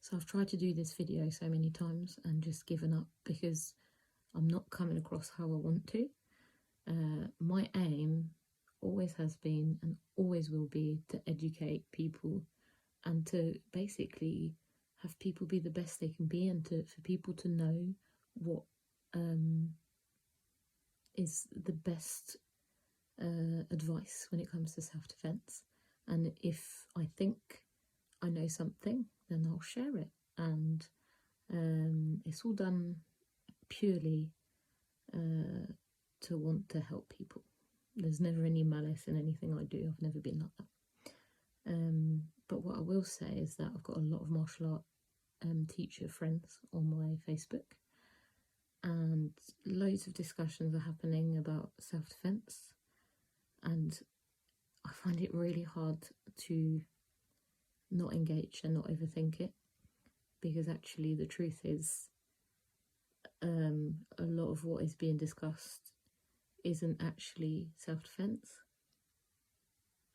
So I've tried to do this video so many times and just given up because I'm not coming across how I want to. My aim always has been and always will be to educate people and to basically have people be the best they can be, and for people to know what is the best advice when it comes to self-defense. And if I think I know something, then I'll share it. And it's all done purely to want to help people. There's never any malice in anything I do. I've never been like that. But what I will say is that I've got a lot of martial art teacher friends on my Facebook, and loads of discussions are happening about self-defense, and I find it really hard to not engage and not overthink it, because actually the truth is a lot of what is being discussed isn't actually self-defense.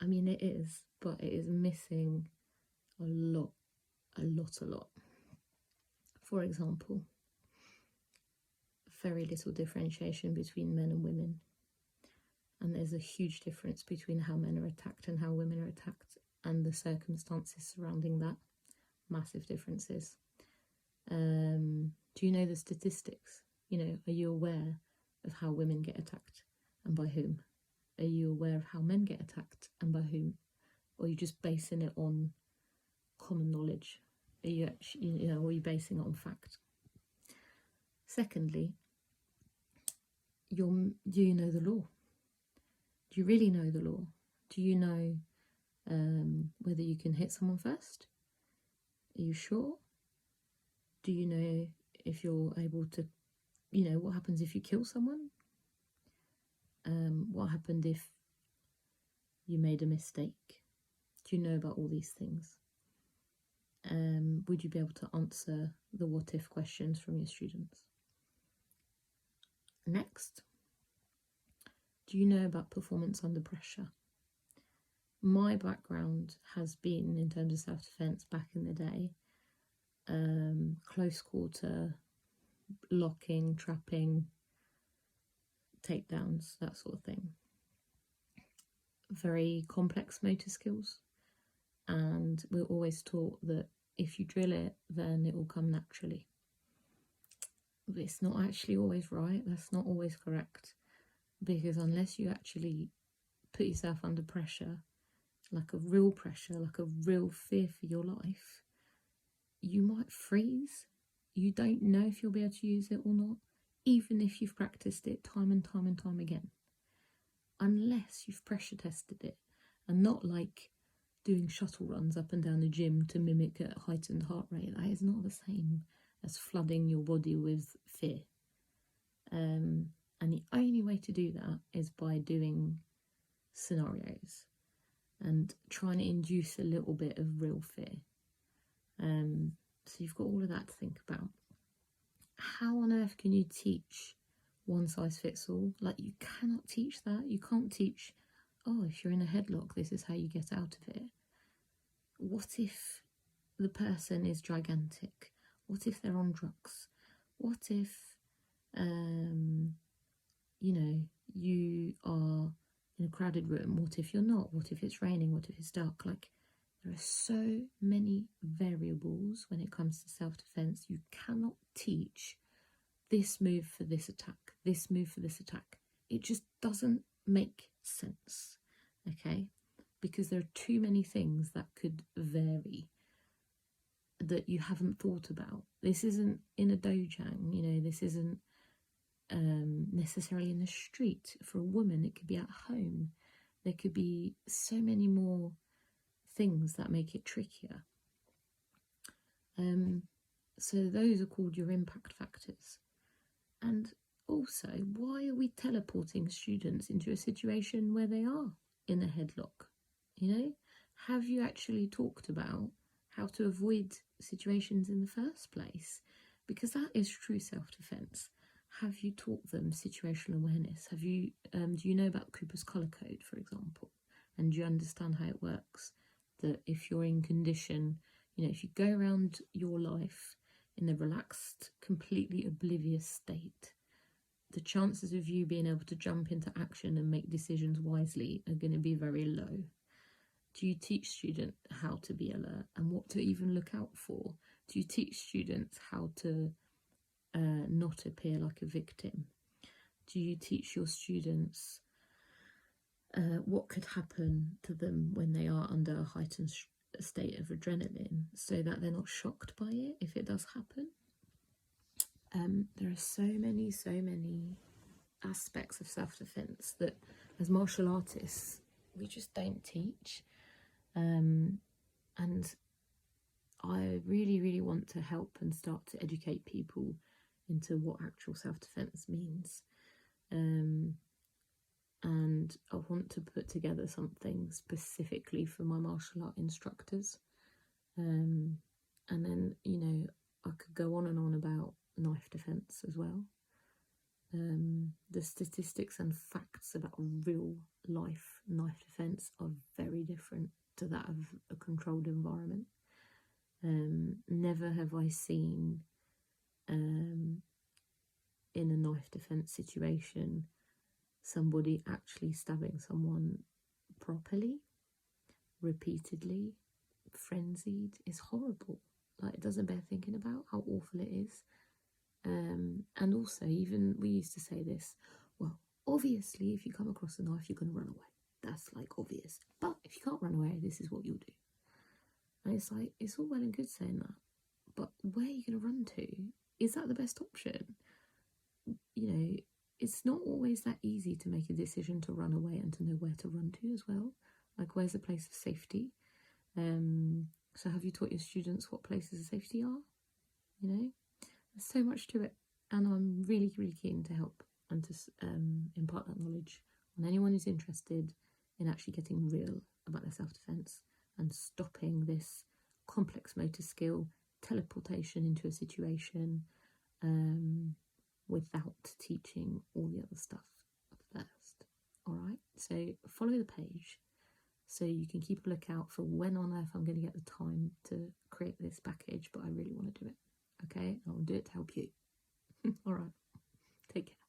I mean, it is, but it is missing a lot. For example, very little differentiation between men and women. And there's a huge difference between how men are attacked and how women are attacked, and the circumstances surrounding that. Massive differences. Do you know the statistics? You know, are you aware of how women get attacked and by whom? Are you aware of how men get attacked and by whom? Or are you just basing it on common knowledge? Are you actually, or are you basing it on fact? Secondly, do you know the law? Do you really know the law? Do you know whether you can hit someone first? Are you sure? Do you know if you're able to, what happens if you kill someone? What happened if you made a mistake? Do you know about all these things? Would you be able to answer the what if questions from your students? Next, do you know about performance under pressure? My background has been, in terms of self-defense back in the day, close quarter, locking, trapping, takedowns, that sort of thing. Very complex motor skills, and we're always taught that if you drill it, then it will come naturally. But it's not actually always right. That's not always correct, because unless you actually put yourself under pressure, like a real pressure, like a real fear for your life, you might freeze. You don't know if you'll be able to use it or not, even if you've practiced it time and time and time again. Unless you've pressure tested it, and not like doing shuttle runs up and down the gym to mimic a heightened heart rate. That is not the same as flooding your body with fear. And the only way to do that is by doing scenarios and trying to induce a little bit of real fear. So you've got all of that to think about. How on earth can you teach one size fits all? Like, you cannot teach that. You can't teach, oh, if you're in a headlock, this is how you get out of it. What if the person is gigantic? What if they're on drugs? What if, you are in a crowded room? What if you're not? What if it's raining? What if it's dark? Like, there are so many variables when it comes to self-defense. You cannot teach this move for this attack, this move for this attack. It just doesn't make sense, okay? Because there are too many things that could vary that you haven't thought about. This isn't in a dojang, this isn't necessarily in the street. For a woman, it could be at home. There could be so many more things that make it trickier. So those are called your impact factors. And also, why are we teleporting students into a situation where they are in a headlock? Have you actually talked about how to avoid situations in the first place? Because that is true self-defense. Have you taught them situational awareness? Have you do you know about Cooper's colour code, for example? And do you understand how it works? That if you're in condition, You know, if you go around your life in a relaxed, completely oblivious state, the chances of you being able to jump into action and make decisions wisely are going to be very low. Do you teach students how to be alert and what to even look out for? Do you teach students how to not appear like a victim? Do you teach your students what could happen to them when they are under a heightened state of adrenaline so that they're not shocked by it if it does happen? There are so many aspects of self-defense that as martial artists we just don't teach, and I really want to help and start to educate people into what actual self-defense means, and I want to put together something specifically for my martial art instructors, and then, you know, I could go on and on about knife defense as well. The statistics and facts about real life knife defense are very different to that of a controlled environment. Never have I seen in a knife defense situation somebody actually stabbing someone properly, repeatedly, frenzied. Is horrible. Like, it doesn't bear thinking about how awful it is. And also, even we used to say this, well, obviously if you come across a knife you're going to run away, that's like obvious, but if you can't run away, this is what you'll do. And it's like, it's all well and good saying that, but where are you going to run to? Is that the best option? You know, it's not always that easy to make a decision to run away and to know where to run to as well. Like, where's a place of safety? So have you taught your students what places of safety are? You know, there's so much to it, and I'm really keen to help and to impart that knowledge on anyone who's interested in actually getting real about their self-defense and stopping this complex motor skill teleportation into a situation without teaching all the other stuff first. All right, so follow the page so you can keep a lookout for when on earth I'm going to get the time to create this package, but I really want to do it. Okay, I'll do it to help you. All right, take care.